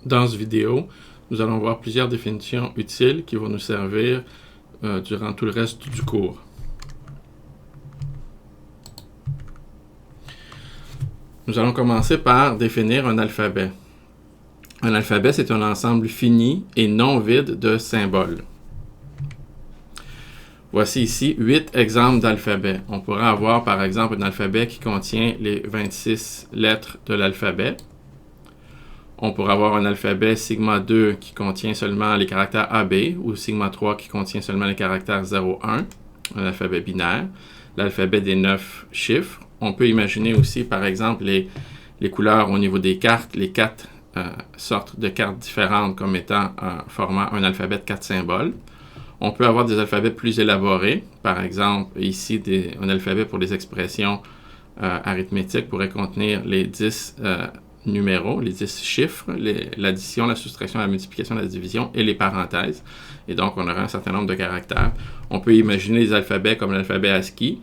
Dans cette vidéo, nous allons voir plusieurs définitions utiles qui vont nous servir durant tout le reste du cours. Nous allons commencer par définir un alphabet. Un alphabet, c'est un ensemble fini et non vide de symboles. Voici ici 8 exemples d'alphabets. On pourrait avoir par exemple un alphabet qui contient les 26 lettres de l'alphabet. On pourrait avoir un alphabet sigma 2 qui contient seulement les caractères AB ou sigma 3 qui contient seulement les caractères 0, 1, un alphabet binaire. L'alphabet des 9 chiffres. On peut imaginer aussi par exemple les couleurs au niveau des cartes, les 4 sortes de cartes différentes comme étant formant un alphabet de 4 symboles. On peut avoir des alphabets plus élaborés. Par exemple, ici, un alphabet pour des expressions arithmétiques pourrait contenir les 10 numéros, les 10 chiffres, l'addition, la soustraction, la multiplication, la division et les parenthèses. Et donc, on aura un certain nombre de caractères. On peut imaginer des alphabets comme l'alphabet ASCII,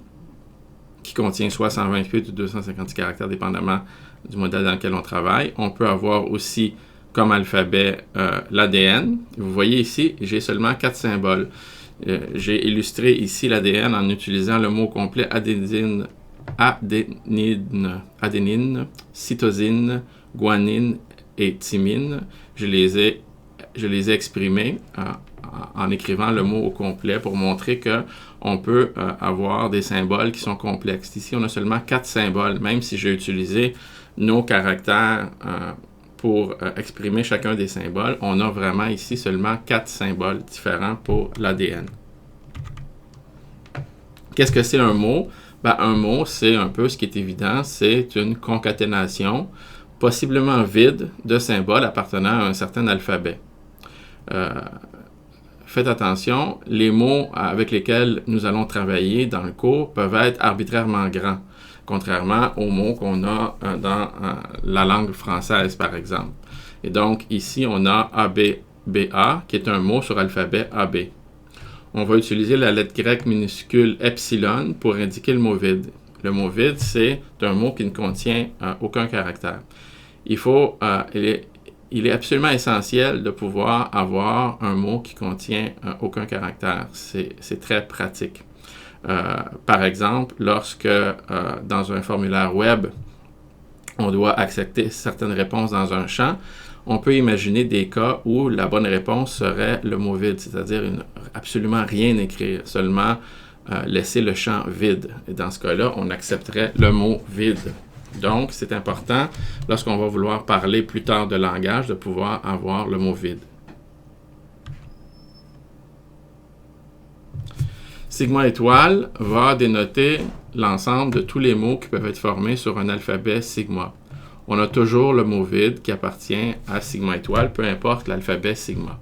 qui contient soit 128 ou 256 caractères, dépendamment du modèle dans lequel on travaille. On peut avoir aussi comme alphabet l'ADN. Vous voyez ici, j'ai seulement 4 symboles. J'ai illustré ici l'ADN en utilisant le mot complet adénine, cytosine, guanine et thymine. Je les ai exprimés en écrivant le mot au complet pour montrer qu'on peut avoir des symboles qui sont complexes. Ici, on a seulement 4 symboles, même si j'ai utilisé nos caractères pour exprimer chacun des symboles. On a vraiment ici seulement 4 symboles différents pour l'ADN. Qu'est-ce que c'est un mot? Un mot, c'est un peu ce qui est évident, c'est une concaténation possiblement vide de symboles appartenant à un certain alphabet. Faites attention, les mots avec lesquels nous allons travailler dans le cours peuvent être arbitrairement grands, contrairement aux mots qu'on a dans la langue française, par exemple. Et donc, ici, on a ABBA, qui est un mot sur alphabet AB. On va utiliser la lettre grecque minuscule epsilon pour indiquer le mot vide. Le mot vide, c'est un mot qui ne contient aucun caractère. Il est absolument essentiel de pouvoir avoir un mot qui contient aucun caractère. C'est très pratique. Par exemple, lorsque dans un formulaire web, on doit accepter certaines réponses dans un champ, on peut imaginer des cas où la bonne réponse serait le mot vide, c'est-à-dire absolument rien écrire, seulement laisser le champ vide. Et dans ce cas-là, on accepterait le mot vide. Donc, c'est important, lorsqu'on va vouloir parler plus tard de langage, de pouvoir avoir le mot vide. Sigma étoile va dénoter l'ensemble de tous les mots qui peuvent être formés sur un alphabet sigma. On a toujours le mot vide qui appartient à sigma étoile, peu importe l'alphabet sigma.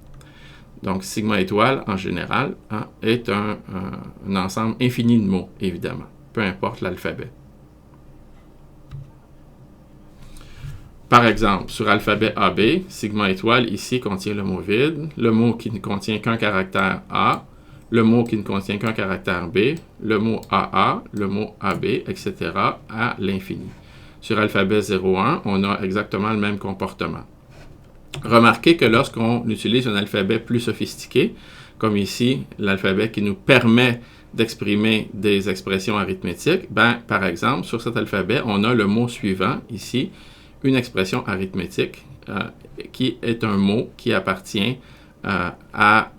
Donc, sigma étoile, en général, est un ensemble infini de mots, évidemment, peu importe l'alphabet. Par exemple, sur alphabet AB, sigma étoile ici contient le mot vide, le mot qui ne contient qu'un caractère A, le mot qui ne contient qu'un caractère B, le mot AA, le mot AB, etc. à l'infini. Sur alphabet 0,1, on a exactement le même comportement. Remarquez que lorsqu'on utilise un alphabet plus sophistiqué, comme ici l'alphabet qui nous permet d'exprimer des expressions arithmétiques, par exemple, sur cet alphabet, on a le mot suivant, ici, une expression arithmétique qui est un mot qui appartient à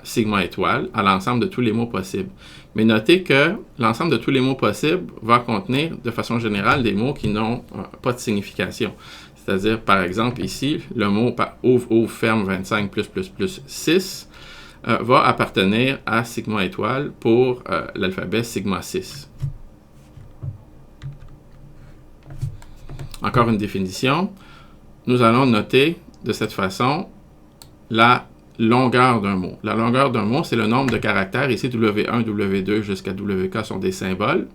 sigma étoile, à l'ensemble de tous les mots possibles. Mais notez que l'ensemble de tous les mots possibles va contenir de façon générale des mots qui n'ont pas de signification. C'est-à-dire, par exemple, ici, le mot ouvre, ferme 25 plus 6 va appartenir à sigma étoile pour l'alphabet sigma 6. Encore une définition. Nous allons noter de cette façon la longueur d'un mot. La longueur d'un mot, c'est le nombre de caractères. Ici, W1, W2 jusqu'à WK sont des symboles.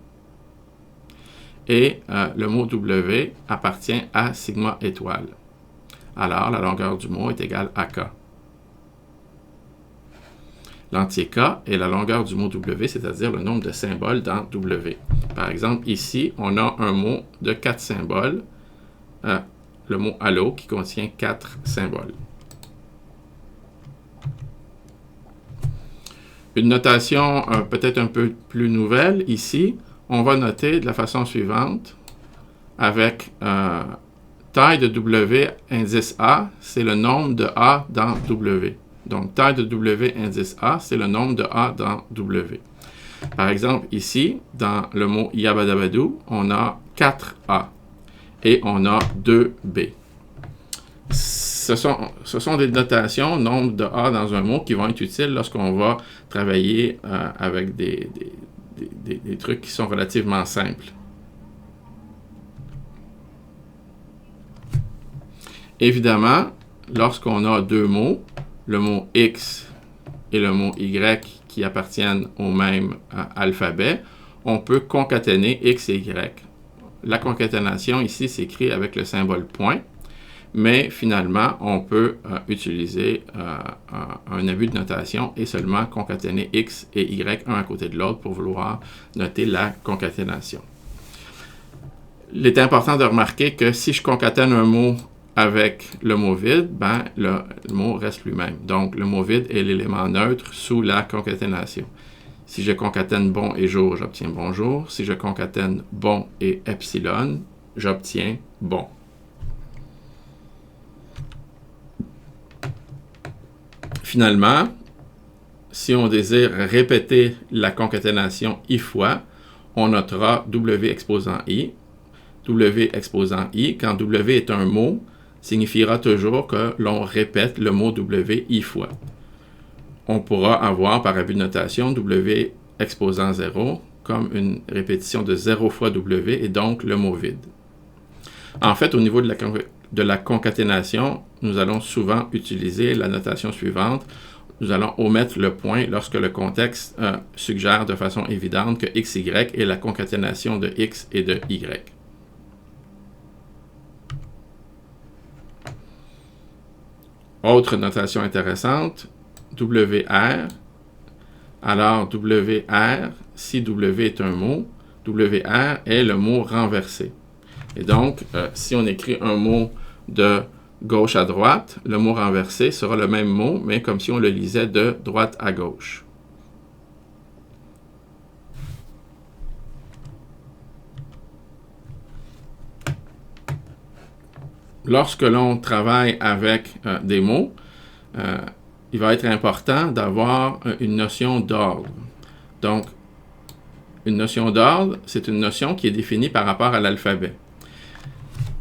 Et le mot W appartient à sigma étoile. Alors, la longueur du mot est égale à K. L'entier K est la longueur du mot W, c'est-à-dire le nombre de symboles dans W. Par exemple, ici, on a un mot de 4 symboles. le mot Allo qui contient 4 symboles. Une notation peut-être un peu plus nouvelle ici, on va noter de la façon suivante avec taille de W indice A, c'est le nombre de A dans W. Donc, taille de W indice A, c'est le nombre de A dans W. Par exemple, ici, dans le mot Yabadabadou, on a 4 A et on a 2 B. Ce sont des notations, nombre de A dans un mot, qui vont être utiles lorsqu'on va travailler avec des trucs qui sont relativement simples. Évidemment, lorsqu'on a deux mots, le mot X et le mot Y qui appartiennent au même alphabet, on peut concaténer X et Y. La concaténation ici s'écrit avec le symbole point, mais finalement, on peut utiliser un abus de notation et seulement concaténer X et Y un à côté de l'autre pour vouloir noter la concaténation. Il est important de remarquer que si je concatène un mot avec le mot vide, ben, le mot reste lui-même. Donc, le mot vide est l'élément neutre sous la concaténation. Si je concatène bon et jour, j'obtiens bonjour. Si je concatène bon et epsilon, j'obtiens bon. Finalement, si on désire répéter la concaténation I fois, on notera W exposant I. W exposant I, quand W est un mot, signifiera toujours que l'on répète le mot W I fois. On pourra avoir par abus de notation W exposant 0 comme une répétition de 0 fois W et donc le mot vide. En fait, au niveau de la concaténation, nous allons souvent utiliser la notation suivante. Nous allons omettre le point lorsque le contexte suggère de façon évidente que XY est la concaténation de X et de Y. Autre notation intéressante, WR. Alors, WR, si W est un mot, WR est le mot renversé. Et donc, si on écrit un mot de gauche à droite, le mot renversé sera le même mot, mais comme si on le lisait de droite à gauche. Lorsque l'on travaille avec des mots, il va être important d'avoir une notion d'ordre. Donc, une notion d'ordre, c'est une notion qui est définie par rapport à l'alphabet.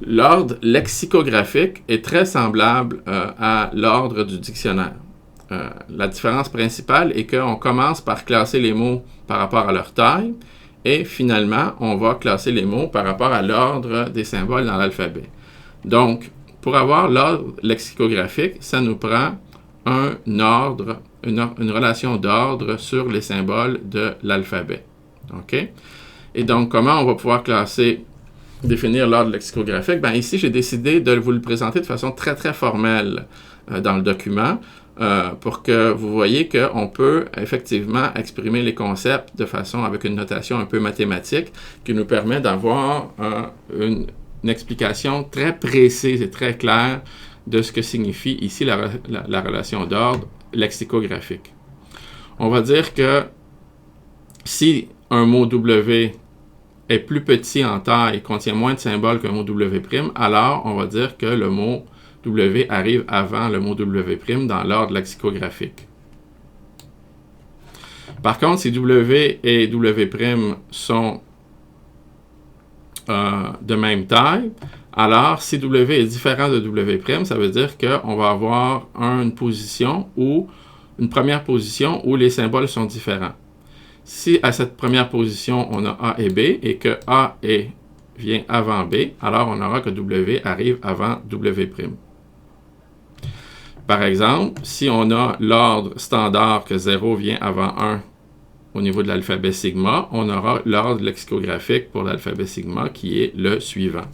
L'ordre lexicographique est très semblable à l'ordre du dictionnaire. La différence principale est qu'on commence par classer les mots par rapport à leur taille et finalement, on va classer les mots par rapport à l'ordre des symboles dans l'alphabet. Donc, pour avoir l'ordre lexicographique, ça nous prend un ordre, une relation d'ordre sur les symboles de l'alphabet. OK? Et donc, comment on va pouvoir définir l'ordre lexicographique? Bien, ici, j'ai décidé de vous le présenter de façon très, très formelle dans le document pour que vous voyez qu'on peut effectivement exprimer les concepts de façon avec une notation un peu mathématique qui nous permet d'avoir une explication très précise et très claire de ce que signifie ici la relation d'ordre lexicographique. On va dire que si un mot W est plus petit en taille et contient moins de symboles qu'un mot W', alors on va dire que le mot W arrive avant le mot W' dans l'ordre lexicographique. Par contre, si W et W' sont de même taille, alors si W est différent de W', ça veut dire qu'on va avoir une première position où les symboles sont différents. Si à cette première position, on a A et B et que A vient avant B, alors on aura que W arrive avant W'. Par exemple, si on a l'ordre standard que 0 vient avant 1 au niveau de l'alphabet sigma, on aura l'ordre lexicographique pour l'alphabet sigma qui est le suivant.